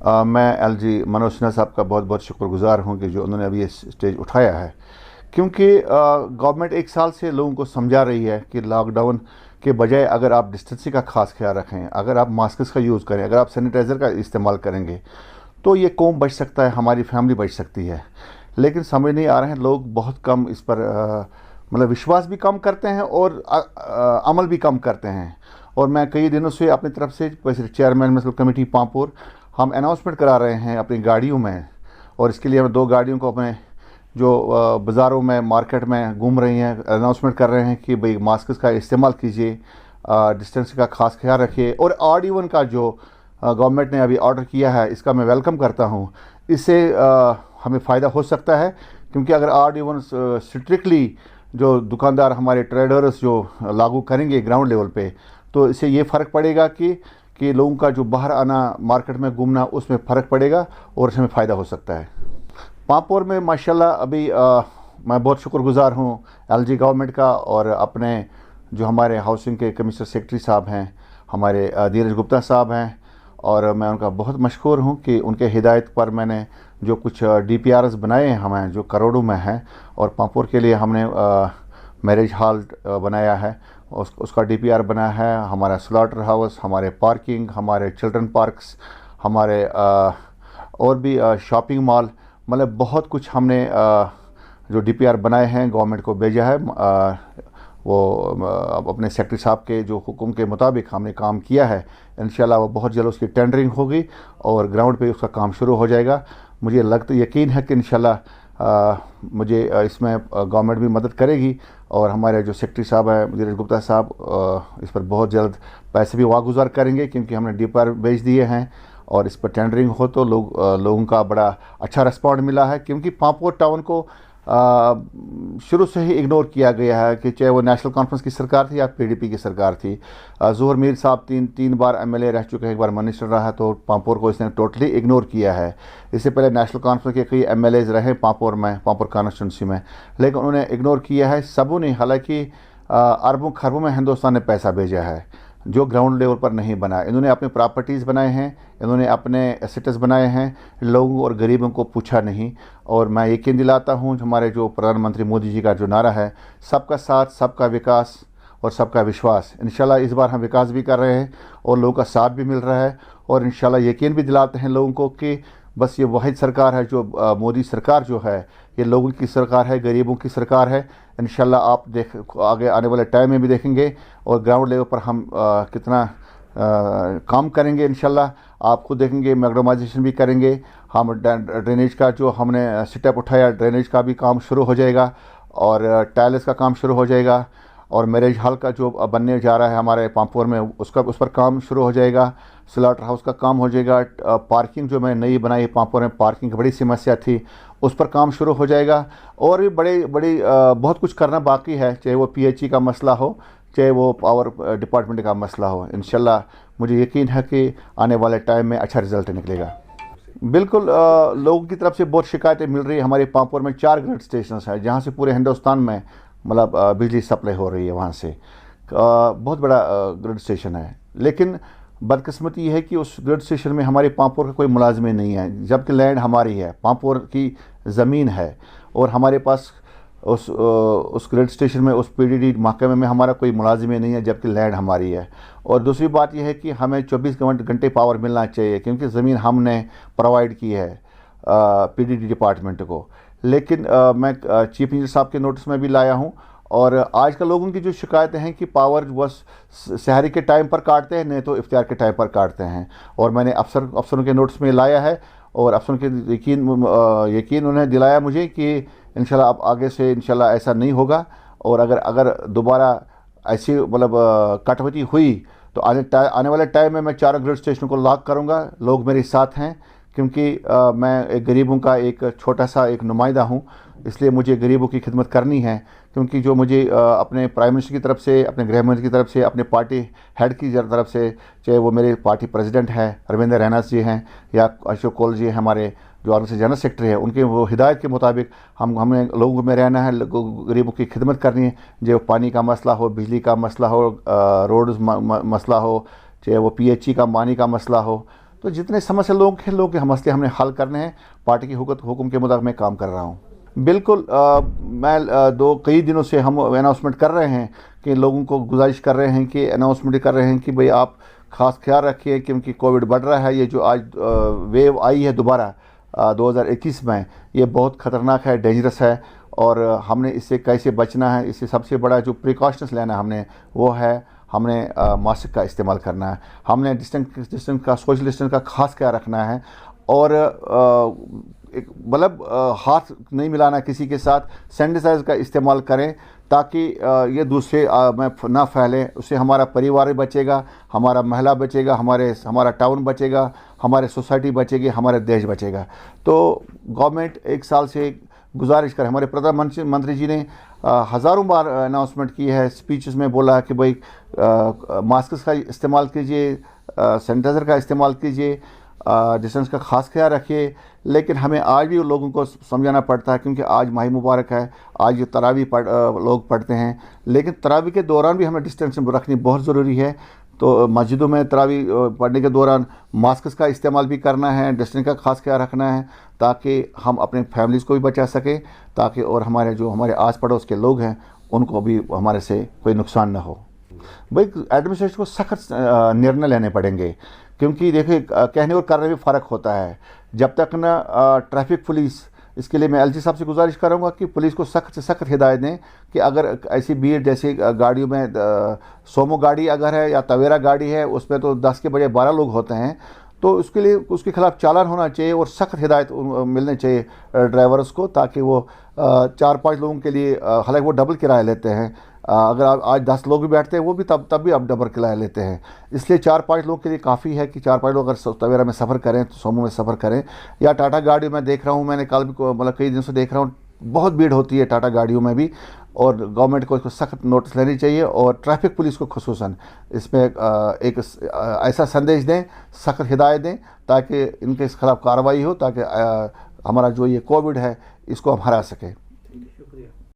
मैं एलजी मनोज सिन्हा साहब का बहुत बहुत शुक्रगुजार हूँ कि जो उन्होंने अभी ये स्टेज उठाया है, क्योंकि गवर्नमेंट एक साल से लोगों को समझा रही है कि लॉकडाउन के बजाय अगर आप डिस्टेंसिंग का खास ख्याल रखें, अगर आप मास्क का यूज़ करें, अगर आप सैनिटाइज़र का इस्तेमाल करेंगे तो ये कौम बच सकता है, हमारी फैमिली बच सकती है। लेकिन समझ नहीं आ रहे हैं लोग, बहुत कम इस पर मतलब विश्वास भी कम करते हैं और अमल भी कम करते हैं। और मैं कई दिनों से अपनी तरफ से वैसे चेयरमैन म्यूनसिपल कमेटी पांपोर हम अनाउंसमेंट करा रहे हैं अपनी गाड़ियों में, और इसके लिए हम 2 गाड़ियों को अपने जो बाज़ारों में मार्केट में घूम रही हैं अनाउंसमेंट कर रहे हैं कि भाई मास्क का इस्तेमाल कीजिए, डिस्टेंस का खास ख्याल रखिए। और ऑड इवन का जो गवर्नमेंट ने अभी ऑर्डर किया है, इसका मैं वेलकम करता हूँ। इससे हमें फ़ायदा हो सकता है, क्योंकि अगर ऑड इवन स्ट्रिक्टली जो दुकानदार हमारे ट्रेडर्स जो लागू करेंगे ग्राउंड लेवल पे, तो इससे ये फ़र्क पड़ेगा कि लोगों का जो बाहर आना, मार्केट में घूमना, उसमें फ़र्क पड़ेगा और इसमें फ़ायदा हो सकता है। पांपोर में माशाल्लाह अभी मैं बहुत शुक्रगुजार हूँ एलजी गवर्नमेंट का, और अपने जो हमारे हाउसिंग के कमिश्नर सेक्रेटरी साहब हैं, हमारे धीरज गुप्ता साहब हैं, और मैं उनका बहुत मशहूर हूँ कि उनके हिदायत पर मैंने जो कुछ डीपीआरएस बनाए हैं हमें, जो करोड़ों में हैं, और पांपोर के लिए हमने मैरिज हॉल बनाया है, उसका डीपीआर बनाया है, हमारा स्लॉटर हाउस, हमारे पार्किंग, हमारे चिल्ड्रन पार्क्स, हमारे और भी शॉपिंग मॉल, मतलब बहुत कुछ हमने जो डीपीआर बनाए हैं गवर्नमेंट को भेजा है। वो अपने सेक्रेटरी साहब के जो हुक्म के मुताबिक हमने काम किया है। इंशाल्लाह वो बहुत जल्द उसकी टेंडरिंग होगी और ग्राउंड पे उसका काम शुरू हो जाएगा। मुझे यकीन है कि इंशाल्लाह मुझे इसमें गवर्नमेंट भी मदद करेगी, और हमारे जो सेक्रेटरी साहब हैं धीरज गुप्ता साहब इस पर बहुत जल्द पैसे भी वागुजार करेंगे, क्योंकि हमने डीपीआर भेज दिए हैं और इस पर टेंडरिंग हो तो लोगों का बड़ा अच्छा रिस्पॉन्ड मिला है। क्योंकि पांपोर टाउन को शुरू से ही इग्नोर किया गया है, कि चाहे वो नेशनल कॉन्फ्रेंस की सरकार थी या पीडीपी की सरकार थी। ज़ोहर मीर साहब तीन बार एमएलए रह चुके हैं, एक बार मिनिस्टर रहा है, तो पांपोर को इसने टोटली इग्नोर किया है। इससे पहले नेशनल कॉन्फ्रेंस के कई एमएलएज रहे पांपोर में, पांपोर कॉन्स्टिट्यूंसी में, लेकिन उन्होंने इग्नोर किया है सबों ने। हालांकि अरबों खरबों में हिंदुस्तान ने पैसा भेजा है जो ग्राउंड लेवल पर नहीं बना। इन्होंने अपने प्रॉपर्टीज़ बनाए हैं, इन्होंने अपने एसेट्स बनाए हैं, लोगों और गरीबों को पूछा नहीं। और मैं यकीन दिलाता हूँ हमारे जो प्रधानमंत्री मोदी जी का जो नारा है, सबका साथ, सबका विकास और सबका विश्वास, इंशाल्लाह इस बार हम विकास भी कर रहे हैं और लोगों का साथ भी मिल रहा है। और इंशाल्लाह यकीन भी दिलाते हैं लोगों को कि बस ये वाहिद सरकार है जो मोदी सरकार जो है, ये लोगों की सरकार है, गरीबों की सरकार है। इंशाल्लाह आप आगे आने वाले टाइम में भी देखेंगे, और ग्राउंड लेवल पर हम कितना काम करेंगे इंशाल्लाह आप खुद देखेंगे। मैग्डोमाइजेशन भी करेंगे हम, ड्रेनेज का जो हमने स्टेप उठाया, ड्रेनेज का भी काम शुरू हो जाएगा, और टाइल्स का काम शुरू हो जाएगा, और मैरिज हॉल का जो बनने जा रहा है हमारे पांपोर में, उस पर काम शुरू हो जाएगा। स्लॉटर हाउस का काम हो जाएगा। पार्किंग जो मैं नई बनाई पांपोर में, पार्किंग की बड़ी समस्या थी, उस पर काम शुरू हो जाएगा। और भी बड़ी बहुत कुछ करना बाकी है, चाहे वो पीएचई का मसला हो, चाहे वो पावर डिपार्टमेंट का मसला हो। इंशाल्लाह मुझे यकीन है कि आने वाले टाइम में अच्छा रिजल्ट निकलेगा। बिल्कुल लोगों की तरफ से बहुत शिकायतें मिल रही है। हमारे पांपोर में 4 ग्रिड स्टेशन है जहाँ से पूरे हिंदुस्तान में मतलब बिजली सप्लाई हो रही है। वहाँ से बहुत बड़ा ग्रिड स्टेशन है, लेकिन बदकिस्मती ये है कि उस ग्रिड स्टेशन में हमारे पांपोर का कोई मुलाजिम नहीं है, जबकि लैंड हमारी है, पांपोर की ज़मीन है, और हमारे पास उस ग्रिड स्टेशन में, उस पीडीडी महकमे में हमारा कोई मुलाजिम नहीं है, जबकि लैंड हमारी है। और दूसरी बात यह है कि हमें 24 घंटे पावर मिलना चाहिए, क्योंकि ज़मीन हमने प्रोवाइड की है पीडीडी डिपार्टमेंट को। लेकिन मैं चीफ इंजीनियर साहब के नोटिस में भी लाया हूँ, और आजकल लोगों की जो शिकायतें हैं कि पावर बस शहरी के टाइम पर काटते हैं, नहीं तो इफ्तार के टाइम पर काटते हैं। और मैंने अफसरों के नोटिस में लाया है, और अफसरों के यकीन उन्हें दिलाया मुझे कि इंशाल्लाह अब आगे से इंशाल्लाह ऐसा नहीं होगा। और अगर दोबारा ऐसी मतलब कटौती हुई तो आने वाले टाइम में मैं 4 ग्रिड स्टेशन को लॉक करूँगा। लोग मेरे साथ हैं, क्योंकि मैं एक गरीबों का एक छोटा सा एक नुमाइंदा हूँ, इसलिए मुझे गरीबों की खिदमत करनी है। क्योंकि जो मुझे अपने प्राइम मिनिस्टर की तरफ से, अपने गृह मंत्री की तरफ से, अपने पार्टी हेड की तरफ से, चाहे वो मेरे पार्टी प्रेसिडेंट हैं रविंद्र रैना जी हैं या अशोक कौल जी हैं, हमारे जो ऑर्गेनाइजेशन जनरल सेक्रेटरी है, उनके वो हिदायत के मुताबिक हमें लोगों में रहना है, गरीबों की खिदमत करनी है। जो पानी का मसला हो, बिजली का मसला हो, रोड मसला हो, चाहे वो पीएचई का पानी का मसला हो, तो जितने समस्या लोग हैं, लोग के मसले हमने हल करने हैं। पार्टी की हुक्म के मुताबिक मैं काम कर रहा हूँ। बिल्कुल, मैं कई दिनों से हम अनाउंसमेंट कर रहे हैं कि लोगों को गुजारिश कर रहे हैं कि अनाउंसमेंट कर रहे हैं कि भाई आप ख़ास ख्याल रखिए, क्योंकि कोविड बढ़ रहा है। ये जो आज वेव आई है दोबारा 2021 में, ये बहुत ख़तरनाक है, डेंजरस है, और हमने इससे कैसे बचना है, इससे सबसे बड़ा जो प्रिकॉशंस लेना हमने वो है, हमने मास्क का इस्तेमाल करना है, हमने डिस्टेंस का, सोशल डिस्टेंस का खास ख्याल रखना है, और मतलब हाथ नहीं मिलाना किसी के साथ, सैनिटाइजर का इस्तेमाल करें ताकि ये दूसरे में ना फैले। उससे हमारा परिवार भी बचेगा, हमारा महला बचेगा, हमारा टाउन बचेगा, हमारे सोसाइटी बचेगी, हमारे देश बचेगा। तो गवर्नमेंट एक साल से गुजारिश कर, हमारे प्रधानमंत्री जी ने हज़ारों बार अनाउंसमेंट की है, स्पीचेस में बोला है कि भाई मास्क का इस्तेमाल कीजिए, सैनिटाइज़र का इस्तेमाल कीजिए, डिस्टेंस का खास ख्याल रखिए। लेकिन हमें आज भी लोगों को समझाना पड़ता है, क्योंकि आज माह मुबारक है, आज ये तरावी लोग पढ़ते हैं, लेकिन तरावी के दौरान भी हमें डिस्टेंस रखनी बहुत ज़रूरी है। तो मस्जिदों में तरावी पढ़ने के दौरान मास्क का इस्तेमाल भी करना है, डिस्टेंस का खास ख्याल रखना है, ताकि हम अपने फैमिलीज़ को भी बचा सकें, ताकि और हमारे आस पड़ोस के लोग हैं उनको भी हमारे से कोई नुकसान ना हो। भाई एडमिनिस्ट्रेशन को सख्त निर्णय लेने पड़ेंगे, क्योंकि देखिए कहने और करने में फ़र्क होता है। जब तक ना ट्रैफिक पुलिस, इसके लिए मैं एलजी साहब से गुजारिश करूँगा कि पुलिस को सख्त से सख्त हिदायत दें कि अगर ऐसी भीड़, जैसे गाड़ियों में सोमो गाड़ी अगर है या तवेरा गाड़ी है, उसमें तो 10 के बजाय 12 लोग होते हैं, तो उसके लिए उसके खिलाफ चालान होना चाहिए और सख्त हिदायत मिलनी चाहिए ड्राइवर्स को, ताकि वो 4-5 लोगों के लिए, हालांकि वो डबल किराया लेते हैं, अगर आप आज 10 लोग भी बैठते हैं वो भी तब भी आप डबल किराया लेते हैं, इसलिए 4-5 लोग के लिए काफ़ी है कि 4-5 लोग अगर तवेरा में सफ़र करें, तो सोमो में सफ़र करें, या टाटा गाड़ी में देख रहा हूँ, मैंने कल भी मतलब कई दिनों से देख रहा हूँ, बहुत भीड़ होती है टाटा गाड़ियों में भी, और गवर्नमेंट को इसको सख्त नोटिस लेनी चाहिए, और ट्रैफिक पुलिस को खुसूसन इसमें एक ऐसा संदेश दें, सख्त हिदायत दें, ताकि इनके खिलाफ कार्रवाई हो, ताकि हमारा जो ये कोविड है इसको हम हरा सकें।